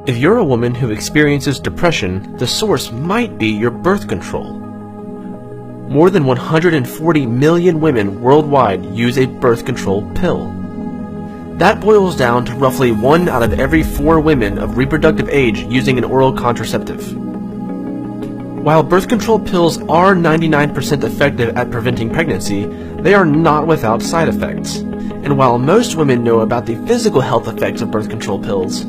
If you're a woman who experiences depression, the source might be your birth control. More than 140 million women worldwide use a birth control pill. That boils down to roughly 1 out of every 4 women of reproductive age using an oral contraceptive. While birth control pills are 99% effective at preventing pregnancy, they are not without side effects. And while most women know about the physical health effects of birth control pills,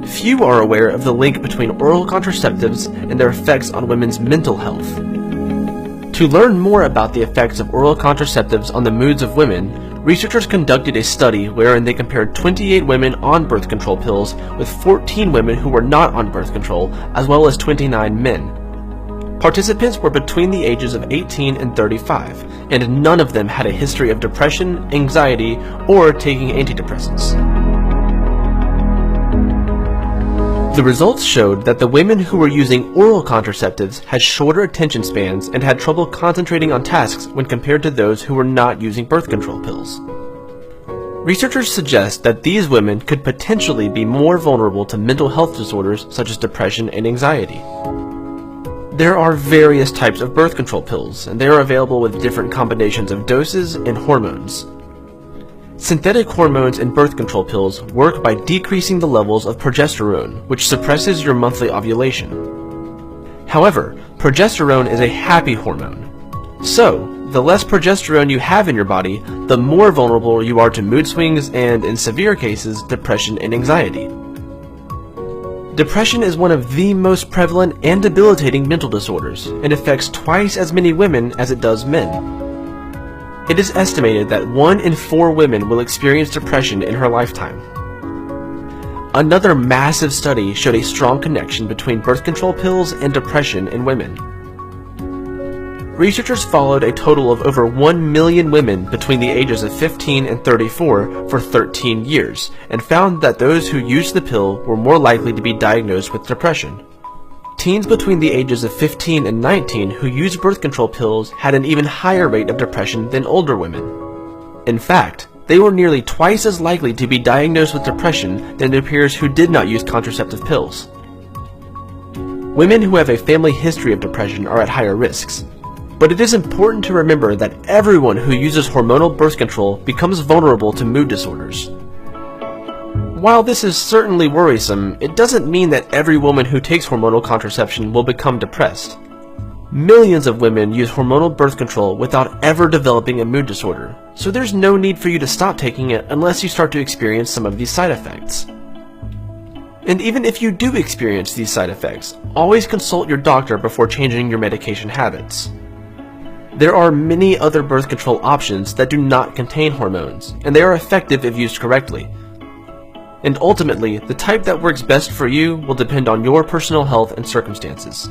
few are aware of the link between oral contraceptives and their effects on women's mental health. To learn more about the effects of oral contraceptives on the moods of women, researchers conducted a study wherein they compared 28 women on birth control pills with 14 women who were not on birth control, as well as 29 men. Participants were between the ages of 18 and 35, and none of them had a history of depression, anxiety, or taking antidepressants. The results showed that the women who were using oral contraceptives had shorter attention spans and had trouble concentrating on tasks when compared to those who were not using birth control pills. Researchers suggest that these women could potentially be more vulnerable to mental health disorders such as depression and anxiety. There are various types of birth control pills, and they are available with different combinations of doses and hormones. Synthetic hormones in birth control pills work by decreasing the levels of progesterone, which suppresses your monthly ovulation. However, progesterone is a happy hormone. So, the less progesterone you have in your body, the more vulnerable you are to mood swings and, in severe cases, depression and anxiety. Depression is one of the most prevalent and debilitating mental disorders, and affects twice as many women as it does men. It is estimated that 1 in 4 women will experience depression in her lifetime. Another massive study showed a strong connection between birth control pills and depression in women. Researchers followed a total of over 1 million women between the ages of 15 and 34 for 13 years, and found that those who used the pill were more likely to be diagnosed with depression. Teens between the ages of 15 and 19 who used birth control pills had an even higher rate of depression than older women. In fact, they were nearly twice as likely to be diagnosed with depression than their peers who did not use contraceptive pills. Women who have a family history of depression are at higher risks. But it is important to remember that everyone who uses hormonal birth control becomes vulnerable to mood disorders. While this is certainly worrisome, it doesn't mean that every woman who takes hormonal contraception will become depressed. Millions of women use hormonal birth control without ever developing a mood disorder, so there's no need for you to stop taking it unless you start to experience some of these side effects. And even if you do experience these side effects, always consult your doctor before changing your medication habits. There are many other birth control options that do not contain hormones, and they are effective if used correctly. And ultimately, the type that works best for you will depend on your personal health and circumstances.